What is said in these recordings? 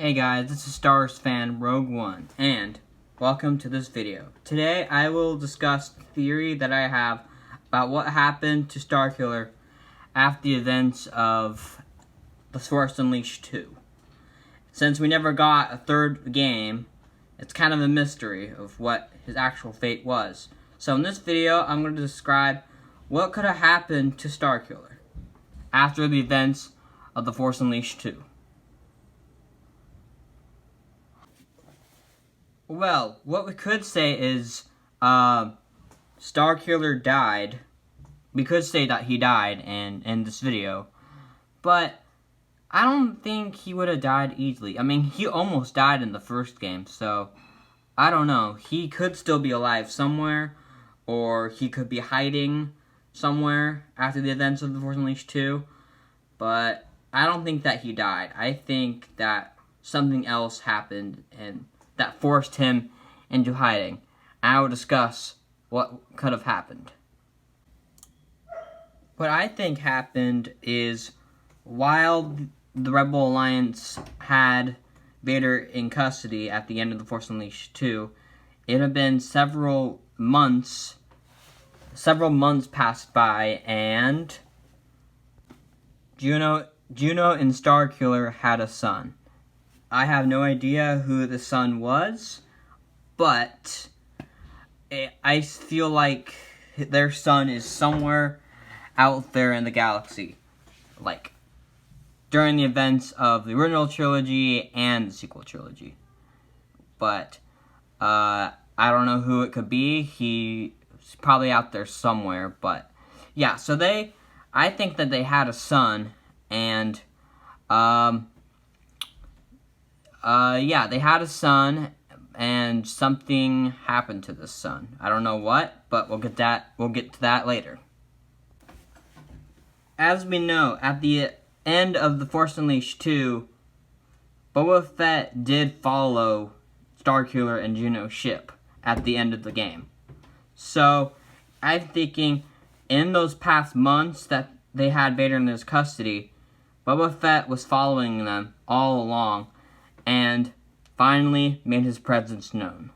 Hey guys, this is Star Wars fan Rogue One, and welcome to this video. Today I will discuss the theory that I have about what happened to Starkiller after the events of The Force Unleashed 2. Since we never got a third game, it's kind of a mystery of what his actual fate was. So in this video, I'm going to describe what could have happened to Starkiller after the events of The Force Unleashed 2. Well, what we could say is, Starkiller died. We could say that he died in this video, but I don't think he would have died easily. I mean, he almost died in the first game, so I don't know. He could still be alive somewhere, or he could be hiding somewhere after the events of The Force Unleashed 2, but I don't think that he died. I think that something else happened and that forced him into hiding. I will discuss what could have happened. What I think happened is, while the Rebel Alliance had Vader in custody at the end of The Force Unleashed 2, it had been several months passed by, and Juno and Starkiller had a son. I have no idea who the son was, but I feel like their son is somewhere out there in the galaxy, like during the events of the original trilogy and the sequel trilogy. But I don't know who it could be. He's probably out there somewhere, but yeah, so I think that they had a son, and yeah, they had a son, and something happened to this son. I don't know what, but we'll get to that later. As we know, at the end of The Force Unleashed 2, Boba Fett did follow Starkiller and Juno's ship at the end of the game. So, I'm thinking, in those past months that they had Vader in his custody, Boba Fett was following them all along, and finally made his presence known.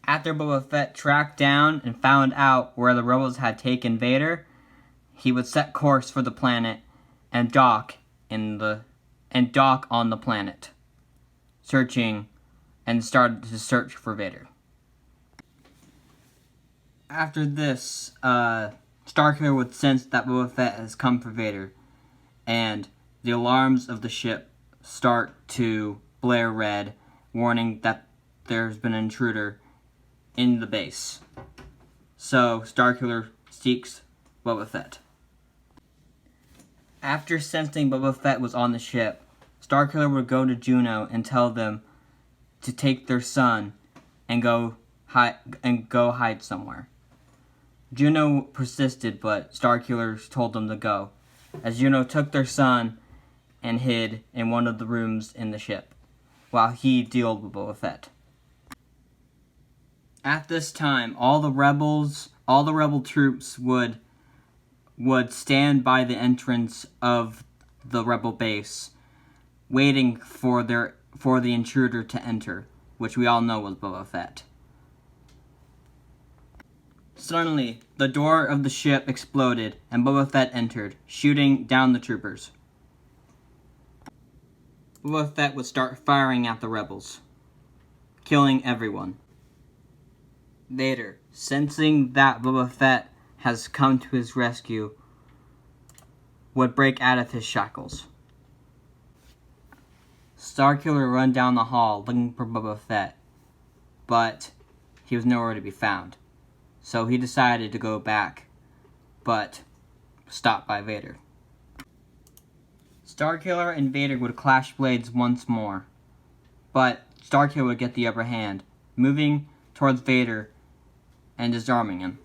After Boba Fett tracked down and found out where the rebels had taken Vader, he would set course for the planet and dock on the planet, started his search for Vader. After this, Starkiller would sense that Boba Fett has come for Vader, and the alarms of the ship start to blare red, warning that there's been an intruder in the base. So Starkiller seeks Boba Fett. After sensing Boba Fett was on the ship, Starkiller would go to Juno and tell them to take their son and go hide somewhere. Juno persisted, but Starkiller told them to go, as Juno took their son and hid in one of the rooms in the ship, while he dealt with Boba Fett. At this time, all the rebel troops would stand by the entrance of the rebel base, waiting for the intruder to enter, which we all know was Boba Fett. Suddenly, the door of the ship exploded, and Boba Fett entered, shooting down the troopers. Boba Fett would start firing at the rebels, killing everyone. Vader, sensing that Boba Fett has come to his rescue, would break out of his shackles. Starkiller run down the hall looking for Boba Fett, but he was nowhere to be found. So he decided to go back, but stopped by Vader. Starkiller and Vader would clash blades once more, but Starkiller would get the upper hand, moving towards Vader and disarming him.